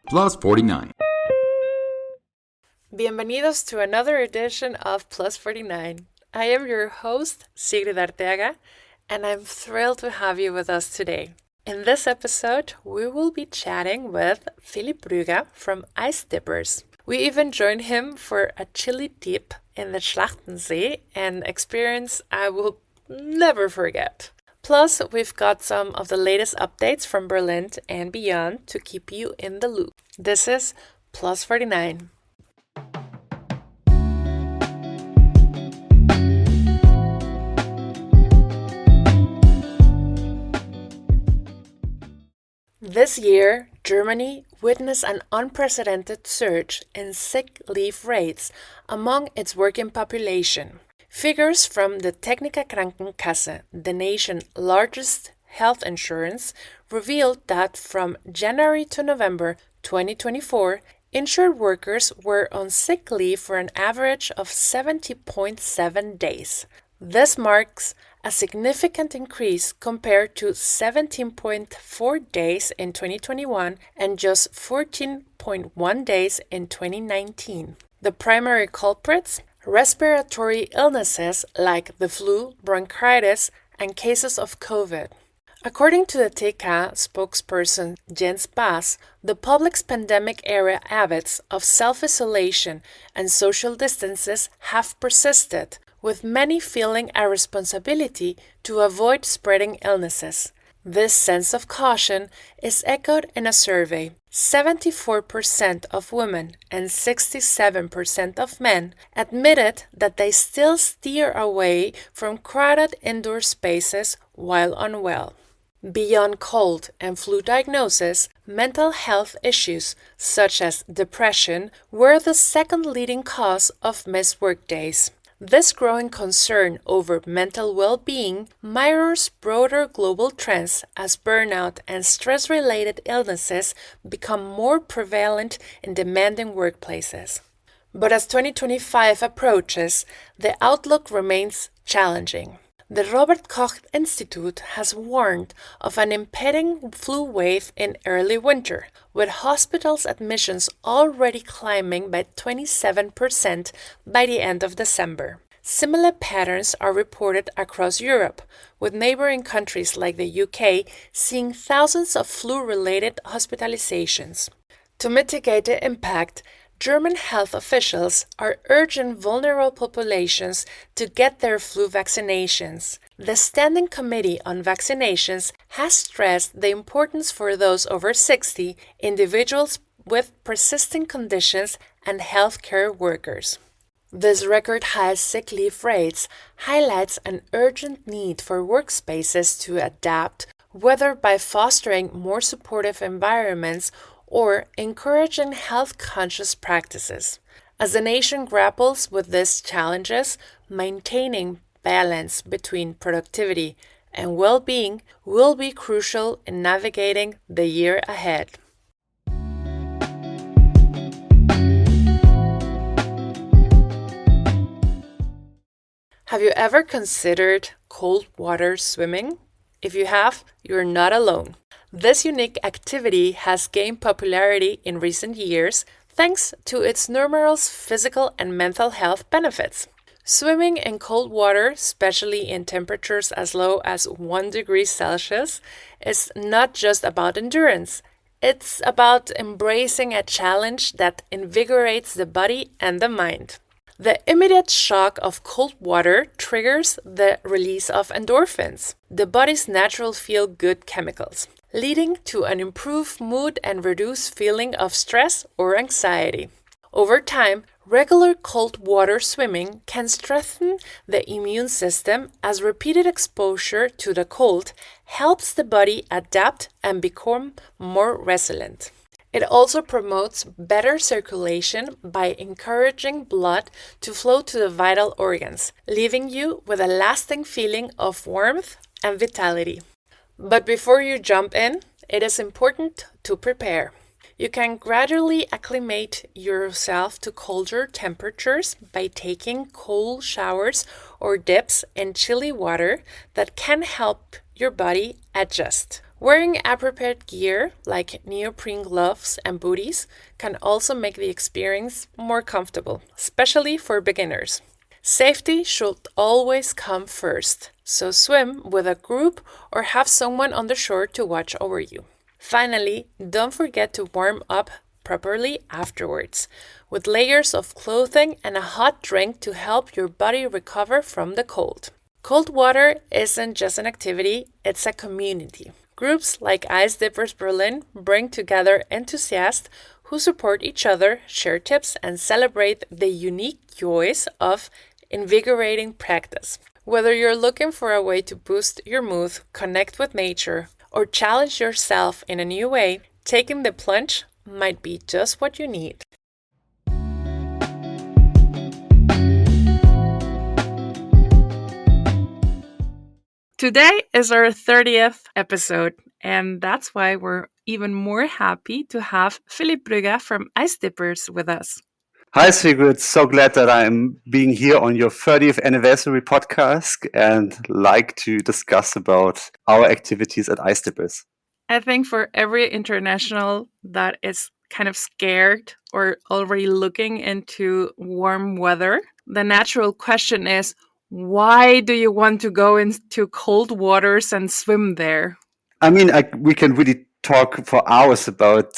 Plus 49. Bienvenidos to another edition of Plus 49. I am your host, Sigrid Arteaga, and I'm thrilled to have you with us today. In this episode, we will be chatting with Philipp from Ice Dippers. We even joined him for a chili dip in the Schlachtensee, an experience I will never forget. Plus, we've got some of the latest updates from Berlin and beyond to keep you in the loop. This is Plus 49. This year, Germany witnessed an unprecedented surge in sick leave rates among its working population. Figures from the Techniker Krankenkasse, the nation's largest health insurance, revealed that from January to November 2024, insured workers were on sick leave for an average of 70.7 days. This marks a significant increase compared to 17.4 days in 2021 and just 14.1 days in 2019. The primary culprits? Respiratory illnesses like the flu, bronchitis, and cases of COVID. According to the TK spokesperson Jens Baas, the public's pandemic-era habits of self-isolation and social distances have persisted, with many feeling a responsibility to avoid spreading illnesses. This sense of caution is echoed in a survey. 74% of women and 67% of men admitted that they still steer away from crowded indoor spaces while unwell. Beyond cold and flu diagnosis, mental health issues such as depression were the second leading cause of missed workdays. This growing concern over mental well-being mirrors broader global trends as burnout and stress-related illnesses become more prevalent in demanding workplaces. But as 2025 approaches, the outlook remains challenging. The Robert Koch Institute has warned of an impending flu wave in early winter, with hospitals admissions already climbing by 27% by the end of December. Similar patterns are reported across Europe, with neighboring countries like the UK seeing thousands of flu-related hospitalizations. To mitigate the impact, German health officials are urging vulnerable populations to get their flu vaccinations. The Standing Committee on Vaccinations has stressed the importance for those over 60, individuals with persisting conditions, and healthcare workers. This record-high sick leave rates highlights an urgent need for workspaces to adapt, whether by fostering more supportive environments or encouraging health-conscious practices. As the nation grapples with these challenges, maintaining balance between productivity and well-being will be crucial in navigating the year ahead. Have you ever considered cold water swimming? If you have, you're not alone. This unique activity has gained popularity in recent years thanks to its numerous physical and mental health benefits. Swimming in cold water, especially in temperatures as low as 1 degree Celsius, is not just about endurance. It's about embracing a challenge that invigorates the body and the mind. The immediate shock of cold water triggers the release of endorphins, the body's natural feel-good chemicals, leading to an improved mood and reduced feeling of stress or anxiety. Over time, regular cold water swimming can strengthen the immune system as repeated exposure to the cold helps the body adapt and become more resilient. It also promotes better circulation by encouraging blood to flow to the vital organs, leaving you with a lasting feeling of warmth and vitality. But before you jump in, it is important to prepare. You can gradually acclimate yourself to colder temperatures by taking cold showers or dips in chilly water that can help your body adjust. Wearing appropriate gear like neoprene gloves and booties can also make the experience more comfortable, especially for beginners. Safety should always come first, so swim with a group or have someone on the shore to watch over you. Finally, don't forget to warm up properly afterwards, with layers of clothing and a hot drink to help your body recover from the cold. Cold water isn't just an activity, it's a community. Groups like Ice Dippers Berlin bring together enthusiasts who support each other, share tips, and celebrate the unique joys of invigorating practice. Whether you're looking for a way to boost your mood, connect with nature, or challenge yourself in a new way, taking the plunge might be just what you need. Today is our 30th episode, and that's why we're even more happy to have Philipp Brugger from Ice Dippers with us. Hi, Sigrid. So glad that I'm being here on your 30th anniversary podcast and like to discuss about our activities at Ice Dippers. I think for every international that is kind of scared or already looking into warm weather, the natural question is, why do you want to go into cold waters and swim there? I mean, we can really talk for hours about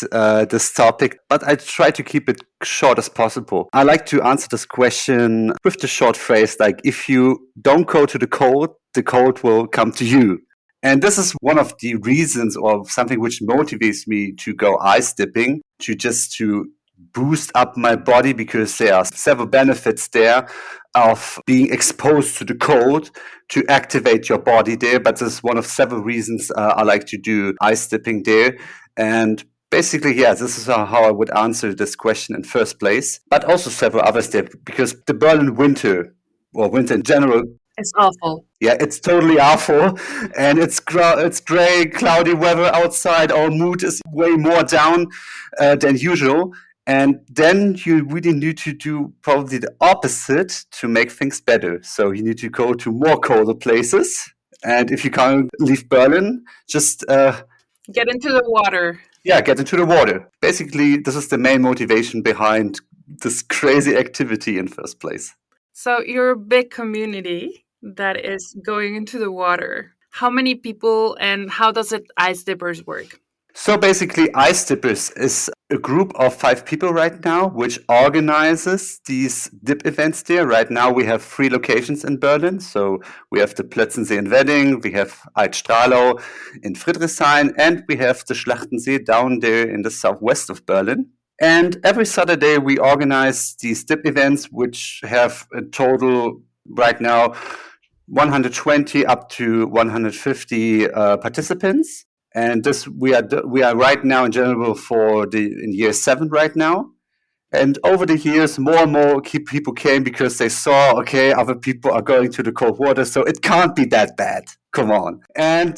this topic, but I try to keep it short as possible. I like to answer this question with the short phrase, like, if you don't go to the cold will come to you. And this is one of the reasons or something which motivates me to go ice dipping, to boost up my body, because there are several benefits there of being exposed to the cold to activate your body there. But this is one of several reasons I like to do ice dipping there. And basically, yeah, this is how I would answer this question in first place. But also several others there, because the Berlin winter, or winter in general, it's awful. Yeah, it's totally awful. And it's gray, cloudy weather outside. Our mood is way more down than usual. And then you really need to do probably the opposite to make things better. So you need to go to more colder places. And if you can't leave Berlin, just get into the water. Yeah, get into the water. Basically, this is the main motivation behind this crazy activity in first place. So you're a big community that is going into the water. How many people and how does it Ice Dippers work? So basically, Ice Dippers is a group of 5 people right now, which organizes these dip events there. Right now, we have 3 locations in Berlin. So we have the Plötzensee in Wedding, we have Altstrahlau in Friedrichshain, and we have the Schlachtensee down there in the southwest of Berlin. And every Saturday, we organize these dip events, which have a total right now 120 up to 150 participants. And this we are right now in general in year 7 right now. And over the years, more and more people came because they saw, okay, other people are going to the cold water, so it can't be that bad. Come on. And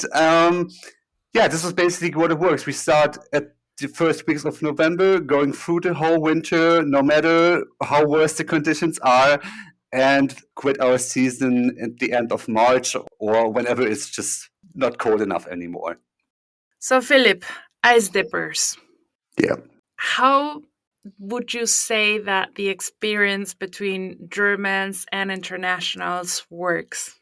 this is basically what it works. We start at the first weeks of November, going through the whole winter, no matter how worse the conditions are, and quit our season at the end of March or whenever it's just not cold enough anymore. So, Philipp, Ice Dippers. Yeah. How would you say that the experience between Germans and internationals works?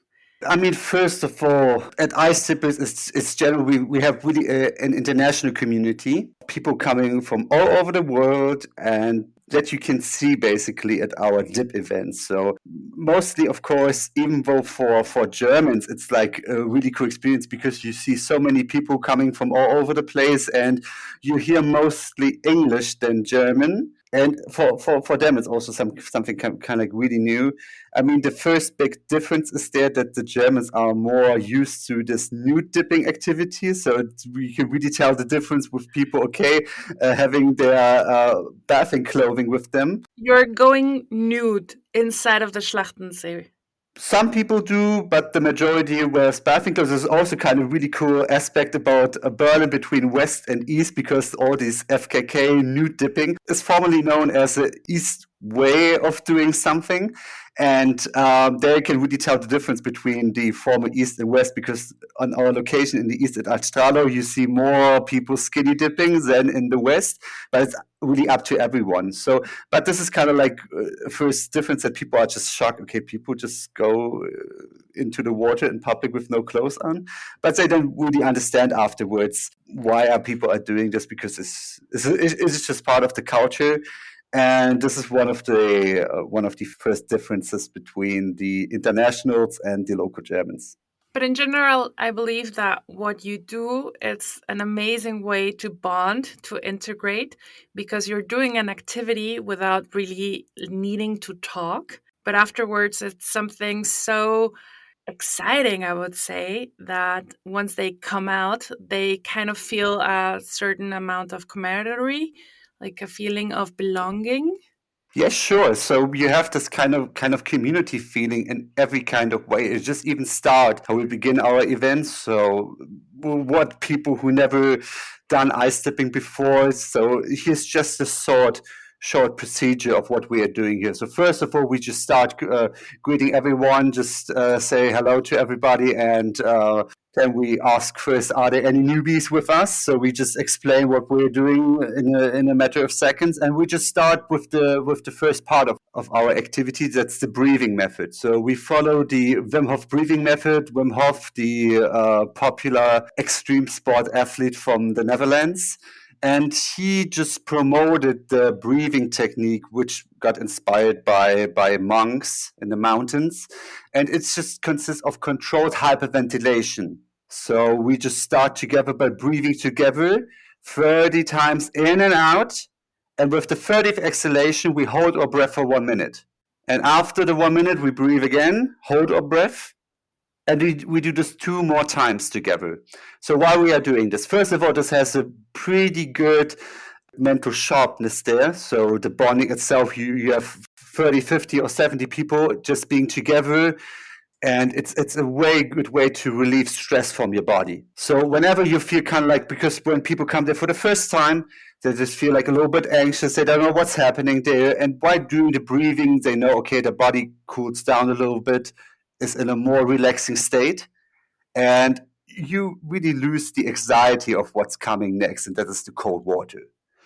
I mean, first of all, at Ice Dippers, it's generally, we have really an international community, people coming from all over the world, and that you can see basically at our dip events. So mostly, of course, even though for Germans, it's like a really cool experience because you see so many people coming from all over the place and you hear mostly English than German. And for them, it's also something kind of like really new. I mean, the first big difference is there that the Germans are more used to this nude dipping activity. So you can really tell the difference with people, having their bathing clothing with them. You're going nude inside of the Schlachtensee. Some people do, but the majority wears bathing clothes. There's also kind of really cool aspect about Berlin between West and East, because all these FKK nude dipping is formerly known as the way of doing something. And there you can really tell the difference between the former East and West, because on our location in the East at Alstralo, you see more people skinny dipping than in the West, but it's really up to everyone. So, but this is kind of like first difference that people are just shocked. Okay, people just go into the water in public with no clothes on, but they don't really understand afterwards why are people are doing this, because it's just part of the culture. And this is one of the first differences between the internationals and the local Germans. But in general, I believe that what you do, it's an amazing way to bond, to integrate, because you're doing an activity without really needing to talk. But afterwards, it's something so exciting, I would say, that once they come out, they kind of feel a certain amount of camaraderie, like a feeling of belonging. Yes, sure. So you have this kind of community feeling in every kind of way. It just even start how we begin our events. So what people who never done ice dipping before. So here's just a short procedure of what we are doing here. So first of all, we just start greeting everyone, just say hello to everybody, and then we ask first, are there any newbies with us? So we just explain what we're doing in a matter of seconds, and we just start with the first part of our activity. That's the breathing method. So we follow the Wim Hof breathing method. Wim Hof, the popular extreme sport athlete from the Netherlands. And he just promoted the breathing technique, which got inspired by monks in the mountains. And it just consists of controlled hyperventilation. So we just start together by breathing together 30 times in and out. And with the 30th exhalation, we hold our breath for 1 minute. And after the 1 minute, we breathe again, hold our breath. And we do this 2 more times together. So while we are doing this, first of all, this has a pretty good mental sharpness there. So the bonding itself, you have 30, 50 or 70 people just being together. And it's a way good way to relieve stress from your body. So whenever you feel kind of like, because when people come there for the first time, they just feel like a little bit anxious. They don't know what's happening there. And by doing the breathing, they know, okay, the body cools down a little bit, is in a more relaxing state, and you really lose the anxiety of what's coming next, and that is the cold water.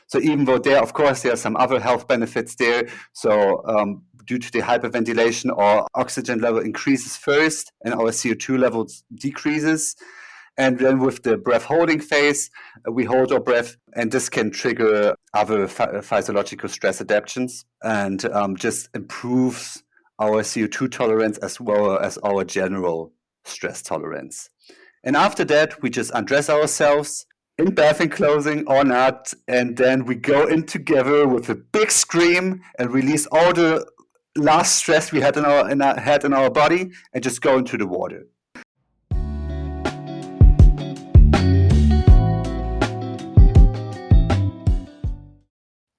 So even though there, of course, there are some other health benefits there. So due to the hyperventilation, our oxygen level increases first, and our CO2 levels decreases. And then with the breath holding phase, we hold our breath, and this can trigger other physiological stress adaptations, and just improves our CO2 tolerance as well as our general stress tolerance. And after that, we just undress ourselves in bathing clothing or not, and then we go in together with a big scream and release all the last stress we had in our body, and just go into the water.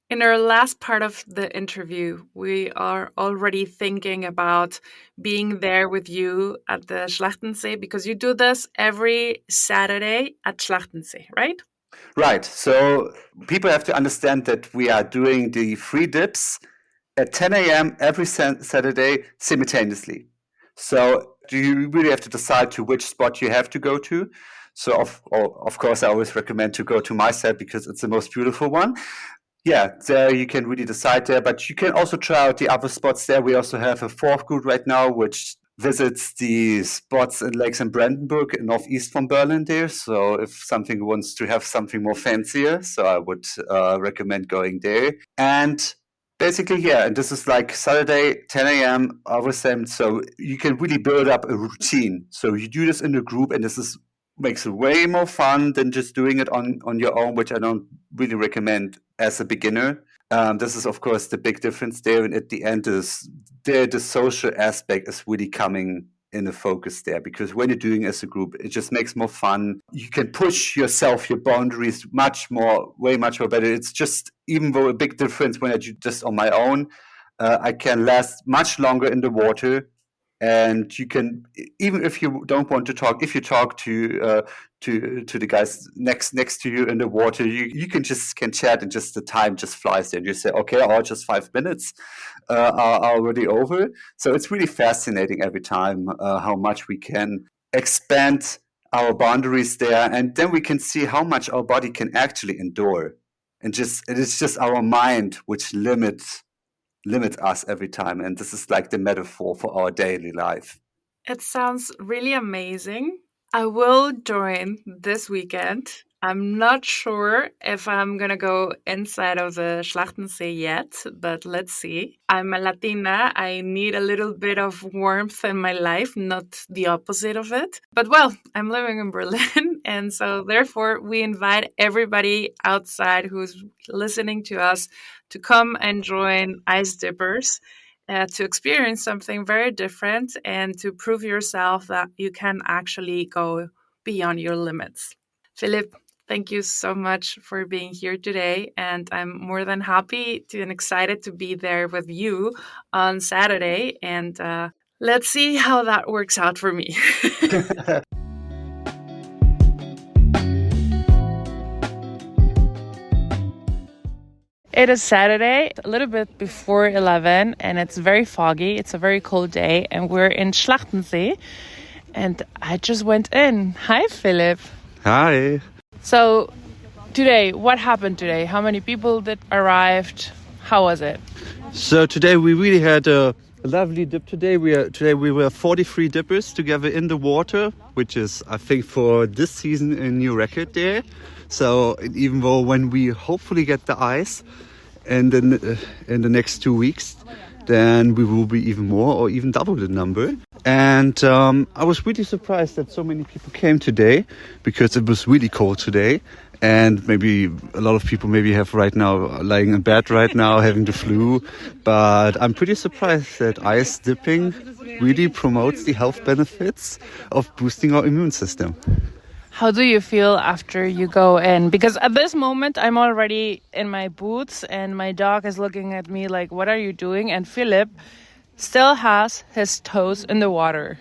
In our last part of the interview, we are already thinking about being there with you at the Schlachtensee, because you do this every Saturday at Schlachtensee, right? Right. So people have to understand that we are doing the free dips at 10 a.m. every Saturday simultaneously. So you really have to decide to which spot you have to go to. So of course, I always recommend to go to my set because it's the most beautiful one. Yeah, there you can really decide there, but you can also try out the other spots there. We also have a fourth group right now, which visits the spots in Lakes and Brandenburg, northeast from Berlin there. So if something wants to have something more fancier, so I would recommend going there. And basically, yeah, and this is like Saturday, 10 a.m., over same. So you can really build up a routine. So you do this in a group, and this makes it way more fun than just doing it on your own, which I don't really recommend as a beginner. This is, of course, the big difference there. And at the end, is the social aspect is really coming in the focus there, because when you're doing it as a group, it just makes more fun. You can push yourself, your boundaries way much more better. It's just, even though a big difference when I do just on my own, I can last much longer in the water. and you can, even if you don't want to talk, if you talk to the guys next to you in the water, you can chat, and just the time just flies there. And you say, okay, oh, just 5 minutes are already over. So it's really fascinating every time how much we can expand our boundaries there, and then we can see how much our body can actually endure. And it is just our mind which limits us every time. And this is like the metaphor for our daily life. It sounds really amazing. I will join this weekend. I'm not sure if I'm going to go inside of the Schlachtensee yet, but let's see. I'm a Latina. I need a little bit of warmth in my life, not the opposite of it. But well, I'm living in Berlin. And so therefore, we invite everybody outside who's listening to us to come and join Ice Dippers. To experience something very different and to prove yourself that you can actually go beyond your limits. Philipp, thank you so much for being here today. And I'm more than happy and excited to be there with you on Saturday. And let's see how that works out for me. It is Saturday, a little bit before 11, and it's very foggy. It's a very cold day, and we're in Schlachtensee. And I just went in. Hi, Philipp. Hi. So, today, what happened today? How many people that arrived? How was it? So today we really had a lovely dip. Today we were 43 dippers together in the water, which is, I think, for this season a new record there. So even though when we hopefully get the ice and then in the next 2 weeks, then we will be even more or even double the number. And I was really surprised that so many people came today, because it was really cold today. And maybe a lot of people maybe have right now lying in bed right now having the flu. But I'm pretty surprised that ice dipping really promotes the health benefits of boosting our immune system. How do you feel after you go in? Because at this moment, I'm already in my boots and my dog is looking at me like, what are you doing? And Philipp still has his toes in the water.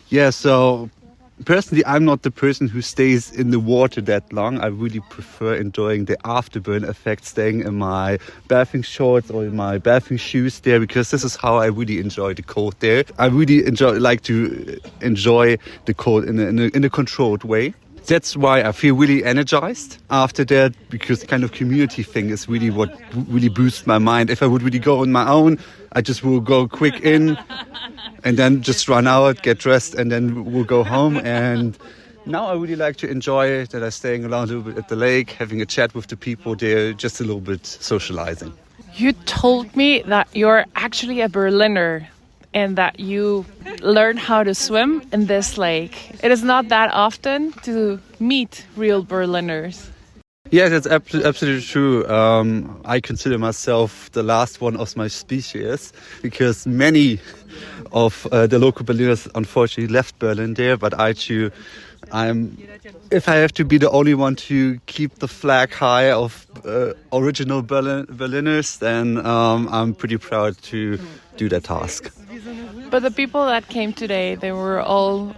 Yeah, so personally, I'm not the person who stays in the water that long. I really prefer enjoying the afterburn effect, staying in my bathing shorts or in my bathing shoes there, because this is how I really enjoy the cold there. I really like to enjoy the cold in a controlled way. That's why I feel really energized after that, because the kind of community thing is really what really boosts my mind. If I would really go on my own, I just will go quick in and then just run out, get dressed, and then we'll go home. And now I really like to enjoy that I'm staying around a little bit at the lake, having a chat with the people there, just a little bit socializing. You told me that you're actually a Berliner and that you learn how to swim in this lake. It is not that often to meet real Berliners. Yeah, that's absolutely true. I consider myself the last one of my species, because many of the local Berliners unfortunately left Berlin there. But if I have to be the only one to keep the flag high of original Berliners, then I'm pretty proud to do that task. But the people that came today, they were all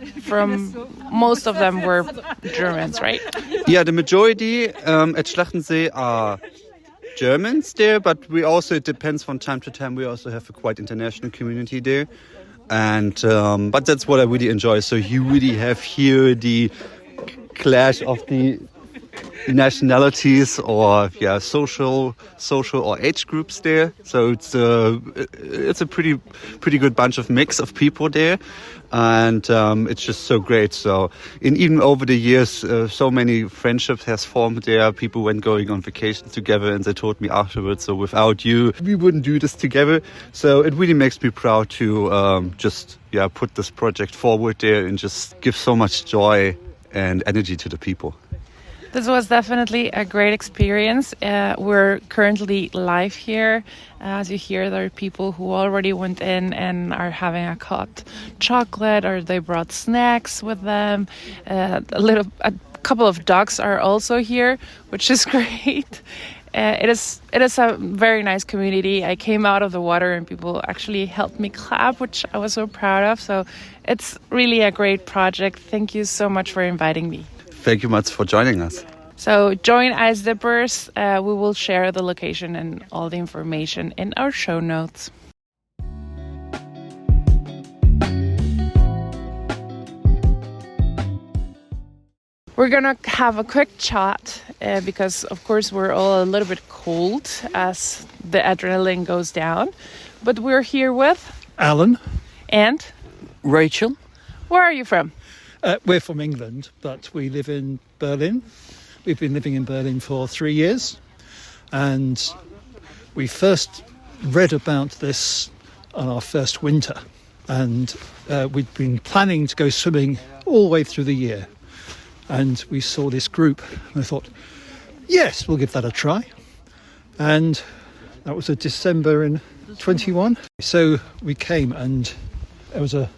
most of them were Germans, right? Yeah, the majority at Schlachtensee are Germans there, but it depends from time to time. We also have a quite international community there. And but that's what I really enjoy. So you really have here the clash of the nationalities or social or age groups there. So it's a pretty good bunch of mix of people there, and it's just so great. So even over the years, so many friendships has formed there. People went going on vacation together, and they told me afterwards, so without you, we wouldn't do this together. So it really makes me proud to put this project forward there and just give so much joy and energy to the people. This was definitely a great experience. We're currently live here. As you hear, there are people who already went in and are having a hot chocolate, or they brought snacks with them. A couple of dogs are also here, which is great. It is a very nice community. I came out of the water and people actually helped me clap, which I was so proud of. So it's really a great project. Thank you so much for inviting me. Thank you much for joining us. So join Ice Dippers. We will share the location and all the information in our show notes. We're going to have a quick chat because, of course, we're all a little bit cold as the adrenaline goes down. But we're here with Alan. And Rachel. Where are you from? We're from England, but we live in Berlin. We've been living in Berlin for 3 years. And we first read about this on our first winter. And we'd been planning to go swimming all the way through the year. And we saw this group and I thought, yes, we'll give that a try. And that was a December in 21. So we came and it was a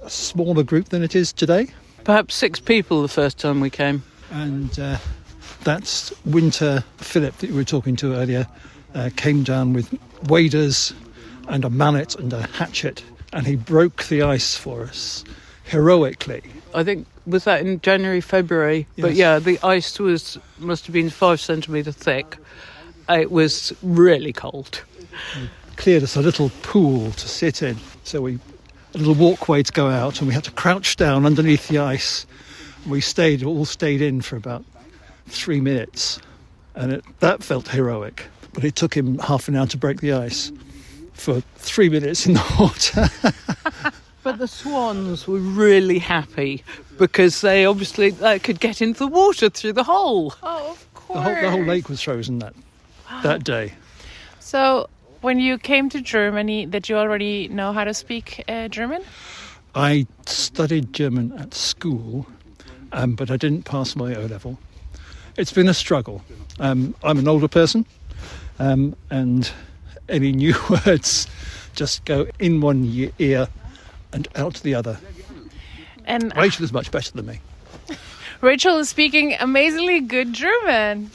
smaller group than it is today. Perhaps 6 people the first time we came. And that's winter. Philip, that you were talking to earlier, came down with waders and a mallet and a hatchet. And he broke the ice for us heroically. I think, was that in January, February? Yes. But yeah, the ice must have been 5 centimetres thick. It was really cold. He cleared us a little pool to sit in. So a little walkway to go out, and we had to crouch down underneath the ice. We all stayed in for about 3 minutes. And that felt heroic. But it took him half an hour to break the ice for 3 minutes in the water. But the swans were really happy because they could get into the water through the hole. Oh, of course. The whole lake was frozen that day. So when you came to Germany, did you already know how to speak German? I studied German at school, but I didn't pass my O-level. It's been a struggle. I'm an older person, and any new words just go in one ear and out the other. And Rachel is much better than me. Rachel is speaking amazingly good German.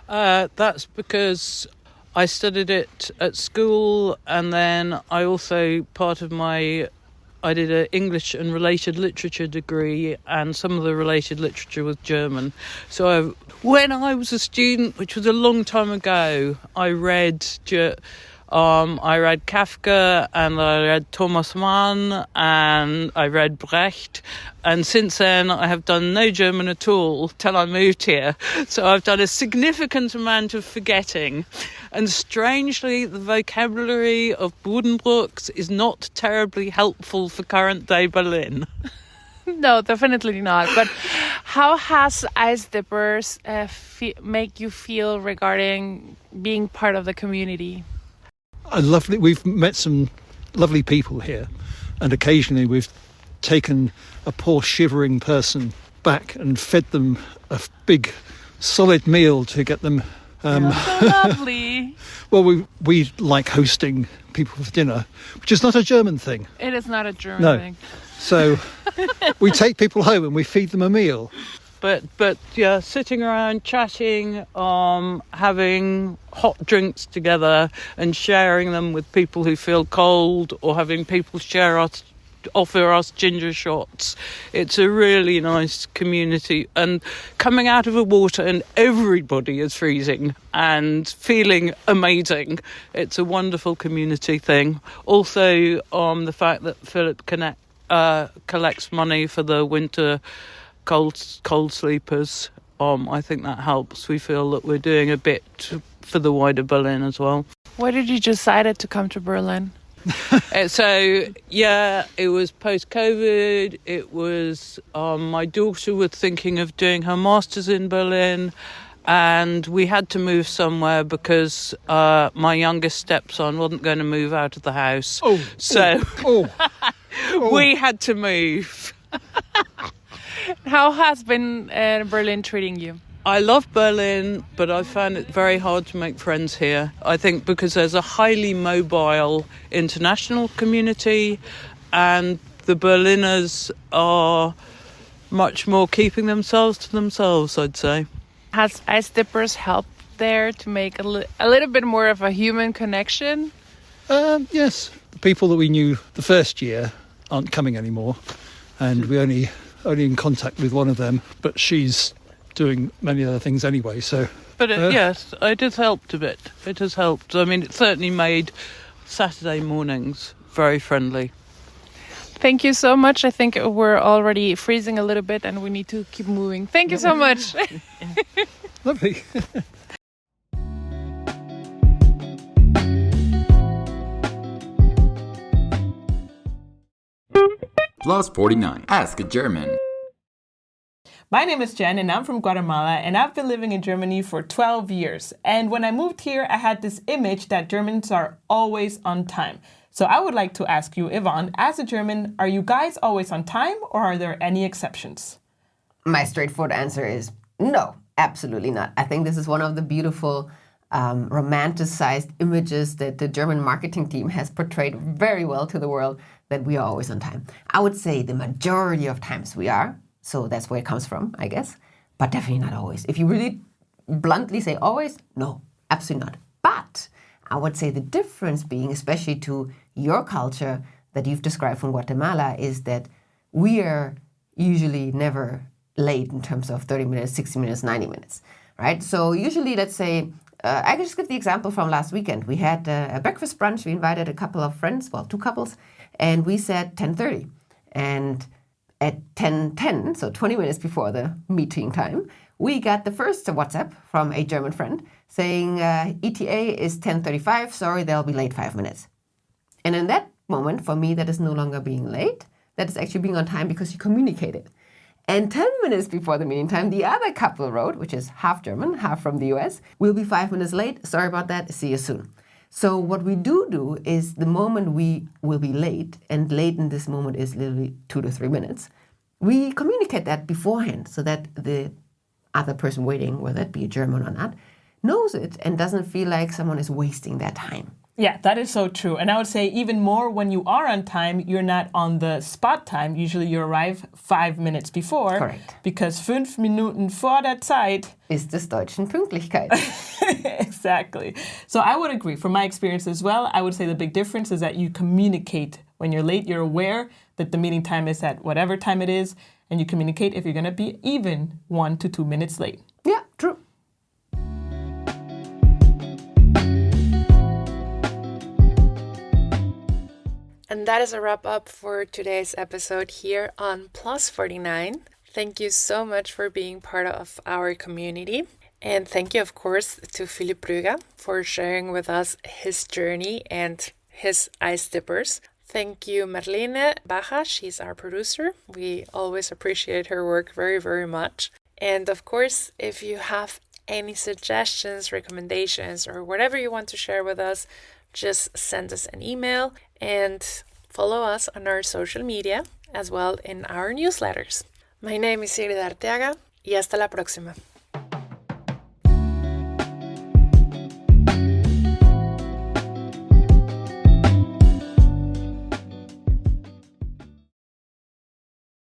That's because I studied it at school, and then I also I did an English and related literature degree, and some of the related literature was German. So when I was a student, which was a long time ago, I read Kafka, and I read Thomas Mann, and I read Brecht. And since then, I have done no German at all till I moved here. So I've done a significant amount of forgetting. And strangely, the vocabulary of Buddenbrooks is not terribly helpful for current day Berlin. No, definitely not. But how has Ice Dippers make you feel regarding being part of the community? We've met some lovely people here, and occasionally we've taken a poor shivering person back and fed them a big solid meal to get them So lovely. Well, we like hosting people for dinner, which is not a German thing. It is not a German thing. So we take people home and we feed them a meal. But yeah, sitting around chatting, having hot drinks together and sharing them with people who feel cold, or having people offer us ginger shots. It's a really nice community, and coming out of the water and everybody is freezing and feeling amazing. It's a wonderful community thing. Also, the fact that Philip collects money for the winter cold sleepers, I think that helps. We feel that we're doing a bit for the wider Berlin as well. Why did you decide to come to Berlin? So yeah, it was post-COVID. It was my daughter was thinking of doing her masters in Berlin, and we had to move somewhere because my youngest stepson wasn't going to move out of the house. We had to move. How has Berlin treating you? I love Berlin, but I found it very hard to make friends here. I think because there's a highly mobile international community, and the Berliners are much more keeping themselves to themselves, I'd say. Has Ice Dippers helped there to make a little bit more of a human connection? Yes, the people that we knew the first year aren't coming anymore, and we're only in contact with one of them, but she's doing many other things anyway, so... But yes, it has helped a bit. It has helped. I mean, it certainly made Saturday mornings very friendly. Thank you so much. I think we're already freezing a little bit and we need to keep moving. Thank you so much. Lovely. Plus 49. Ask a German. My name is Jen and I'm from Guatemala and I've been living in Germany for 12 years. And when I moved here, I had this image that Germans are always on time. So I would like to ask you, Yvonne, as a German, are you guys always on time or are there any exceptions? My straightforward answer is no, absolutely not. I think this is one of the beautiful romanticized images that the German marketing team has portrayed very well to the world, that we are always on time. I would say the majority of times we are. So that's where it comes from, I guess. But definitely not always. If you really bluntly say always, no, absolutely not. But I would say the difference being, especially to your culture that you've described from Guatemala, is that we are usually never late in terms of 30 minutes, 60 minutes, 90 minutes, right? So usually, let's say, I can just give the example from last weekend. We had a breakfast brunch. We invited a couple of friends, well, 2 couples, and we said 10:30. And at 10:10, so 20 minutes before the meeting time, we got the first WhatsApp from a German friend saying, ETA is 10:35, sorry, they'll be late 5 minutes. And in that moment, for me, that is no longer being late. That is actually being on time because you communicated. And 10 minutes before the meeting time, the other couple wrote, which is half German, half from the US, we'll be 5 minutes late, sorry about that, see you soon. So what we do is the moment we will be late, and late in this moment is literally 2 to 3 minutes, we communicate that beforehand so that the other person waiting, whether it be a German or not, knows it and doesn't feel like someone is wasting their time. Yeah, that is so true. And I would say even more when you are on time, you're not on the spot time. Usually you arrive 5 minutes before. Correct. Because 5 Minuten vor der Zeit ist des deutschen Pünktlichkeit. Exactly. So I would agree. From my experience as well, I would say the big difference is that you communicate. When you're late, you're aware that the meeting time is at whatever time it is, and you communicate if you're going to be even 1 to 2 minutes late. Yeah, true. And that is a wrap up for today's episode here on Plus 49. Thank you so much for being part of our community. And thank you, of course, to Philipp for sharing with us his journey and his ice dippers. Thank you, Marlene Baja. She's our producer. We always appreciate her work very, very much. And of course, if you have any suggestions, recommendations, or whatever you want to share with us, just send us an email and follow us on our social media as well in our newsletters. My name is Sigrid Arteaga y hasta la próxima.